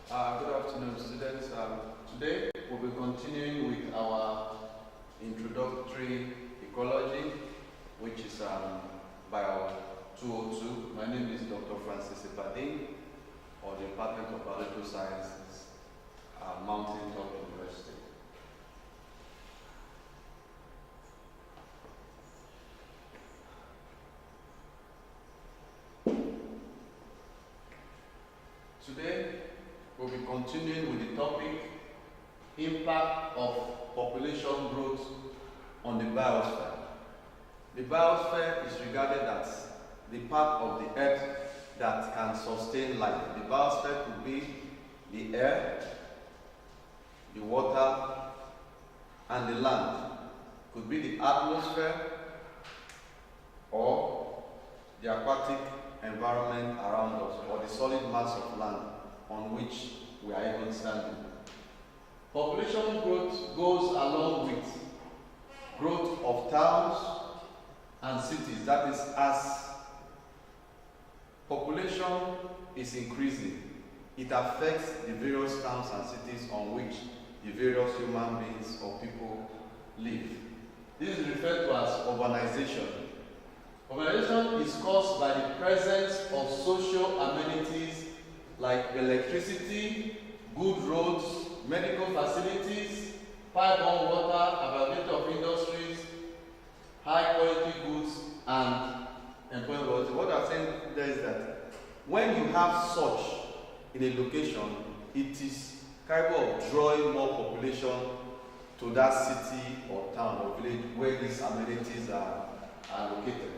Good afternoon, students. Today we'll be continuing with our introductory ecology, which is bio 202. My name is Dr. Francis Ibadin, of the Department of Biological Sciences, Mountain Top University. Today we'll be continuing with the topic impact of population growth on the biosphere. The biosphere is regarded as the part of the earth that can sustain life. The biosphere could be the air, the water, and the land. Could be the atmosphere or the aquatic environment around us, or the solid mass of land on which we are even standing. Population growth goes along with growth of towns and cities. That is, as population is increasing, it affects the various towns and cities on which the various human beings or people live. This is referred to as urbanization. Urbanization is caused by the presence of social amenities like electricity, good roads, medical facilities, pipe-borne water, availability of industries, high-quality goods, and employment. What I'm saying there is that when you have such in a location, it is capable of drawing more population to that city or town or village where these amenities are located.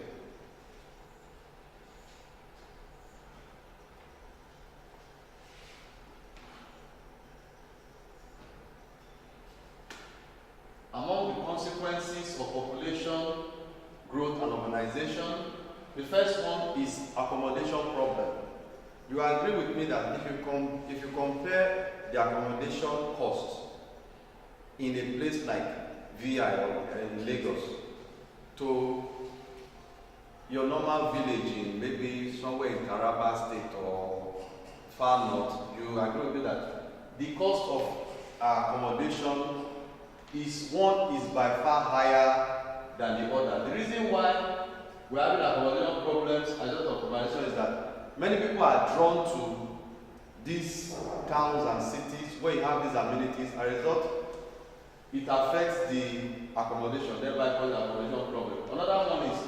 Among the consequences of population growth and urbanization, the first one is accommodation problem. You agree with me that if you compare the accommodation cost in a place like VI or in Lagos to your normal village in maybe somewhere in Taraba State or far north, you agree with me that the cost of accommodation is by far higher than the other. The reason why we're having accommodation problems as a result of urbanization is that many people are drawn to these towns and cities where you have these amenities. As a result, it affects the accommodation, thereby causing accommodation problem. Another one is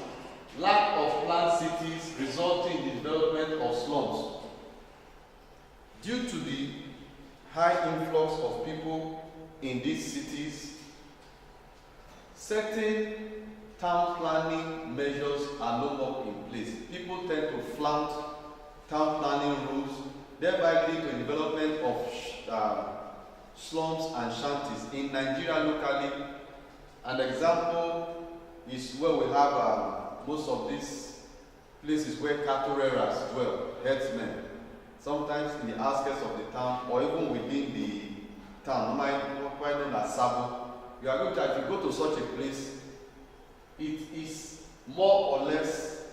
lack of planned cities resulting in the development of slums. Due to the high influx of people in these cities, certain town planning measures are no more in place. People tend to flout town planning rules, thereby leading to the development of slums and shanties. In Nigeria locally, an example is where we have most of these places where cattle rearers dwell, herdsmen, sometimes in the outskirts of the town or even within the town, quite known as Sabo. You are going to, if you go to such a place, it is more or less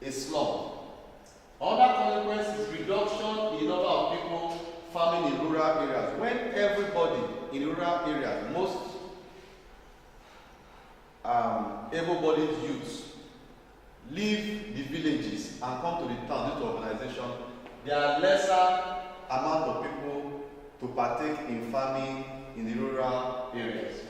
a slum. Another consequence is reduction in number of people farming in rural areas. When everybody in rural areas, most able-bodied youths leave the villages and come to the town due to urbanization, there are lesser amount of people to partake in farming in the rural areas.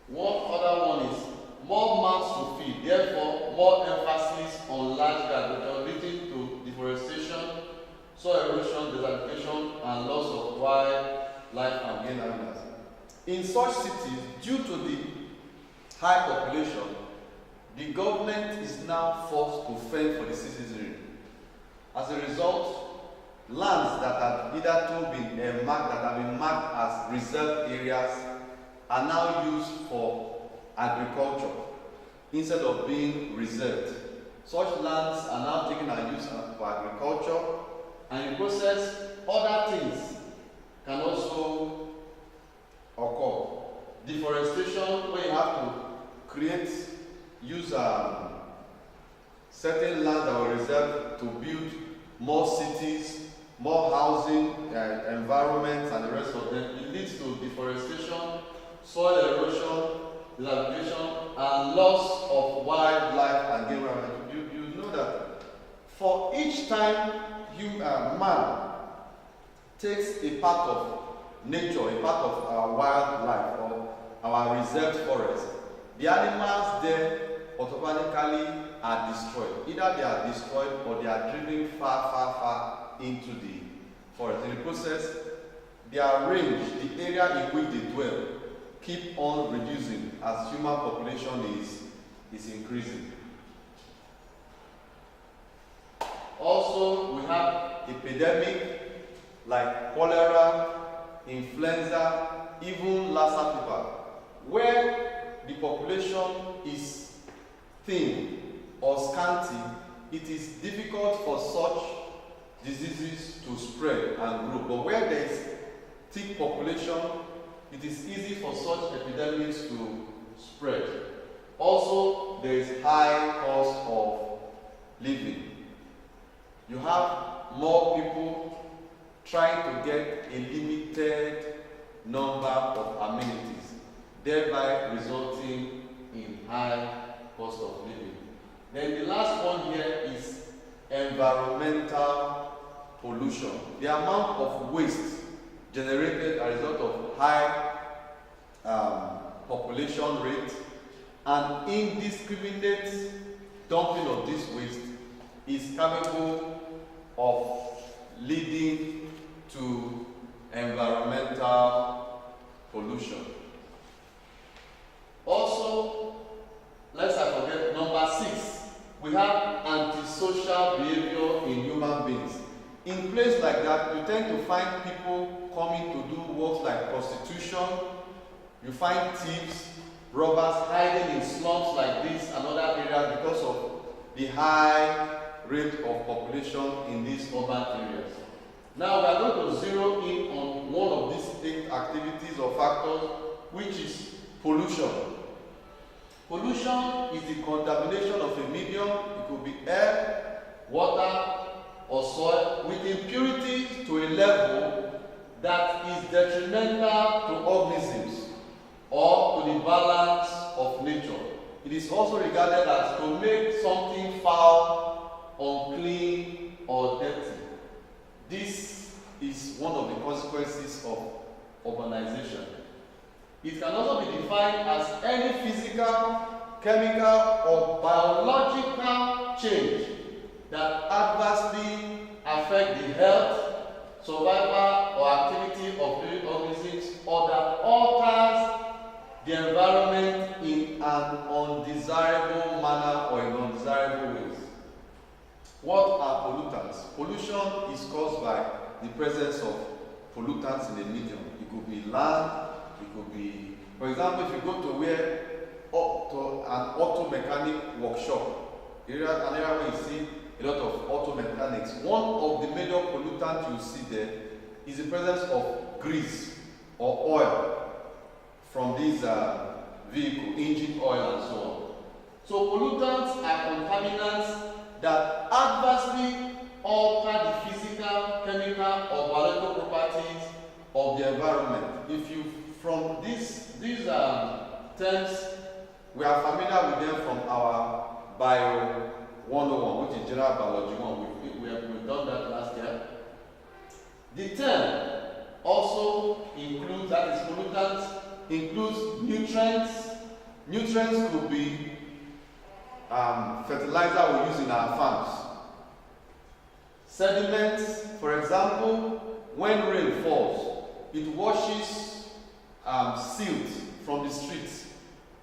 One other one is more mouths to feed, therefore more emphasis on large agriculture, leading to deforestation, soil erosion, desertification, and loss of wildlife and game animals. In such cities, due to the high population, the government is now forced to fend for the citizenry. As a result, lands that have hitherto been marked as reserved areas are now used for agriculture instead of being reserved. Such lands are now taken and used for agriculture, and in the process, other things can also occur. Deforestation, where you have to use certain lands that were reserved to build more cities more housing, environments, and the rest of them. It leads to deforestation, soil erosion, dilapidation, and loss of wildlife and game. You know that for each time man takes a part of nature, a part of our wildlife or our reserved forest, the animals there automatically are destroyed. Either they are destroyed or they are driven far into the forest. In the process, their range, the area in which they dwell, keep on reducing as human population is increasing. Also, we have epidemic like cholera, influenza, even Lassa fever, where the population is thin or scanty. It is difficult for such diseases to spread and grow. But where there is thick population, it is easy for such epidemics to spread. Also, there is high cost of living. You have more people trying to get a limited number of amenities, thereby resulting in high cost of living. Then the last one here is environmental pollution. The amount of waste generated as a result of high population rate and indiscriminate dumping of this waste is capable of leading to environmental pollution. Also, let's not forget number 6, we have antisocial behavior in human beings. In places like that, you tend to find people coming to do works like prostitution. You find thieves, robbers hiding in slums like this and other areas because of the high rate of population in these urban areas. Now we are going to zero in on one of these 8 activities or factors, which is pollution. Pollution is the contamination of a medium, it could be air, water, or soil, with impurities to a level that is detrimental to organisms or to the balance of nature. It is also regarded as to make something foul, unclean, or dirty. This is one of the consequences of urbanization. It can also be defined as any physical, chemical, or biological change that adversely affect the health, survival, or activity of living organisms, or that alters the environment in an undesirable manner or in undesirable ways. What are pollutants? Pollution is caused by the presence of pollutants in a medium. It could be land, it could be, for example, if you go to an auto mechanic workshop, an area where you see a lot of auto mechanics, one of the major pollutants you see there is the presence of grease or oil from these vehicle, engine oil and so on. So pollutants are contaminants that adversely alter the physical, chemical, or biological properties of the environment. If you, from these terms, we are familiar with them from our Bio 101, which is General Biology 1. We've done that last year. The term also includes, that is pollutants, includes nutrients. Nutrients could be fertilizer we use in our farms. Sediments, for example, when rain falls, it washes silt from the streets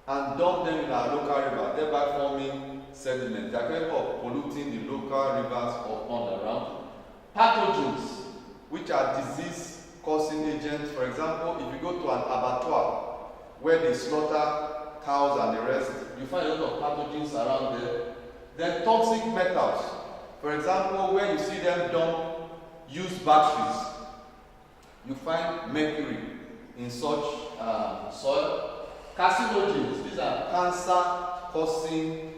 and dump them in our local river, thereby forming sediment. They are capable of polluting the local rivers or pond around. Pathogens, which are disease-causing agents. For example, if you go to an abattoir where they slaughter cows and the rest, you find a lot of pathogens around there. Then toxic metals. For example, where you see them dump used batteries, you find mercury in such soil. Carcinogens, these are cancer-causing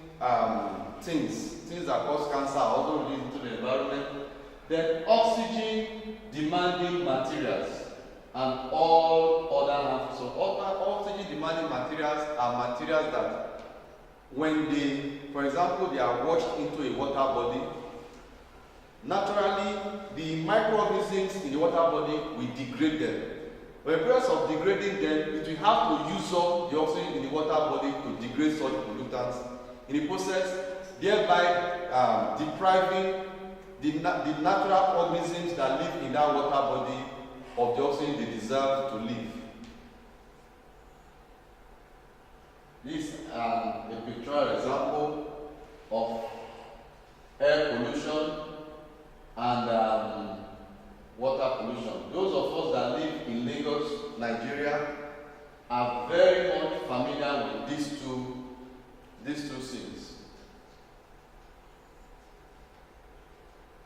things that cause cancer, also released into the environment. Then oxygen demanding materials and all other harmful. So oxygen demanding materials are materials that when they, for example, they are washed into a water body, naturally the microorganisms in the water body will degrade them. But in the process of degrading them, it will have to use up the oxygen in the water body to degrade such pollutants. In the process, thereby depriving the natural organisms that live in that water body of the oxygen they deserve to live. This is a pictorial example of air pollution and water pollution. Those of us that live in Lagos, Nigeria, are very much familiar with these two scenes.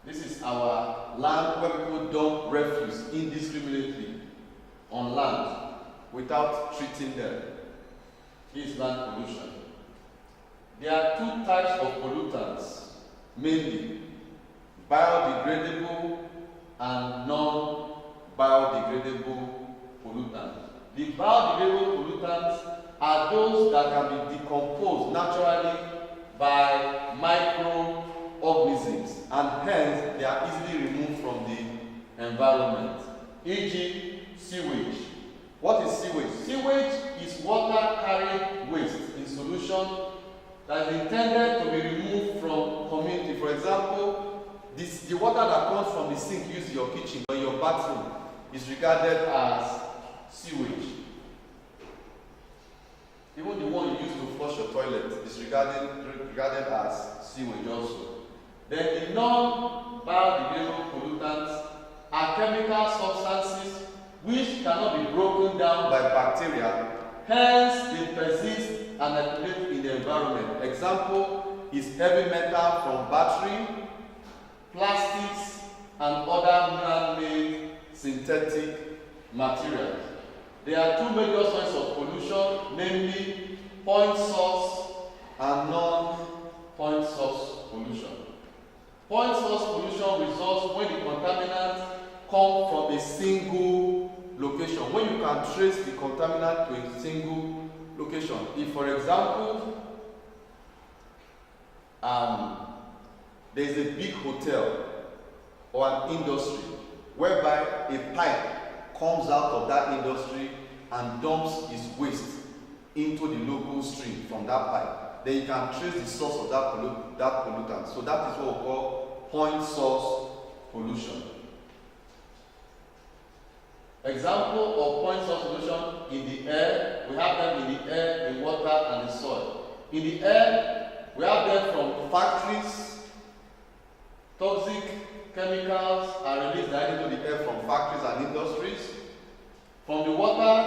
This is our land where people dump refuse indiscriminately on land without treating them. This is land pollution. There are two types of pollutants, mainly biodegradable and non-biodegradable pollutants. The biodegradable pollutants are those that can be decomposed naturally by microorganisms, and hence they are easily removed from the environment, e.g. sewage. What is sewage? Sewage is water carried waste in solution that is intended to be removed from community. For example, the water that comes from the sink used in your kitchen or your bathroom is regarded as sewage. Even the one you use to flush your toilet is regarded as sewage also. Then the non-biodegradable pollutants are chemical substances which cannot be broken down by bacteria, hence they persist and accumulate in the environment. Example is heavy metal from battery, plastics, and other man-made synthetic materials. There are two major sources of pollution, namely point source and non-point source pollution. Point source pollution results when the contaminants come from a single location, when you can trace the contaminant to a single location. If, for example, there is a big hotel or an industry whereby a pipe comes out of that industry and dumps its waste into the local stream from that pipe, then you can trace the source of that pollutant. So that is what we call point source pollution. Example of point source pollution in the air, we have them in the air, in water, and the soil. In the air, we have them from factories. Toxic chemicals are released directly into the air from factories and industries. From the water,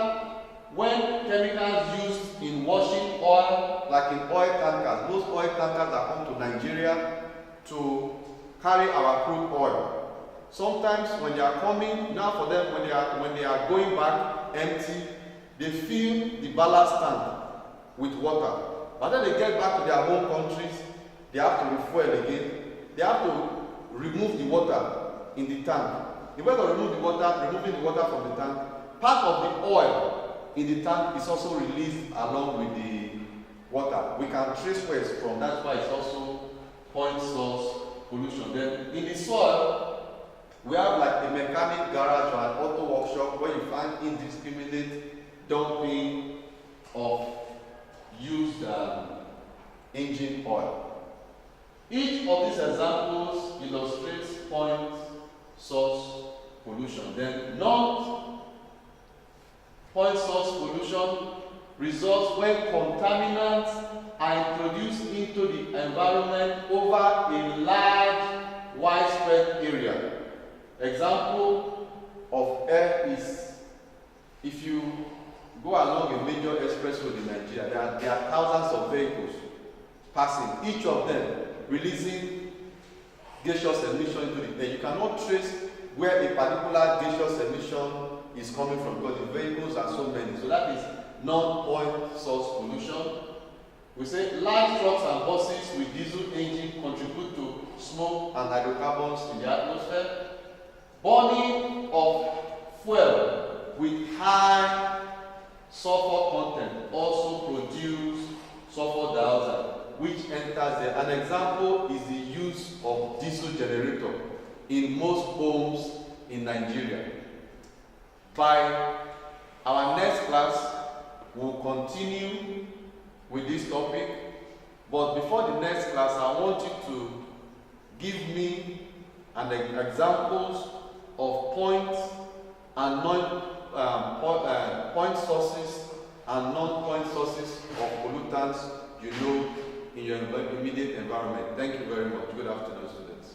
when chemicals used in washing oil, like in oil tankers, those oil tankers that come to Nigeria to carry our crude oil. Sometimes when they are coming, now for them, when they are going back empty, they fill the ballast tank with water. But then they get back to their home countries, they have to refuel again. They have to remove the water in the tank. In order to remove the water, removing the water from the tank, part of the oil in the tank is also released along with the water. We can trace where it's from. That's why it's also point source pollution. Then in the soil, we have like a mechanic garage or an auto workshop where you find indiscriminate dumping of used engine oil. Each of these examples illustrates point source pollution. Then non-point source pollution results when contaminants are introduced into the environment over a large, widespread area. Example of air is if you go along a major express road in Nigeria, there are thousands of vehicles passing, each of them releasing gaseous emission into the air. You cannot trace where a particular gaseous emission is coming from because the vehicles are so many. So that is non-point source pollution. We say large trucks and buses with diesel engine contribute to smoke and hydrocarbons in the atmosphere. Burning of fuel with high sulfur content also produce sulfur dioxide, which enters there. An example is the use of diesel generator in most homes in Nigeria. By our next class, we'll continue with this topic, but before the next class, I want you to give me examples of points and point sources and non-point sources of pollutants you know in your immediate environment. Thank you very much. Good afternoon, students.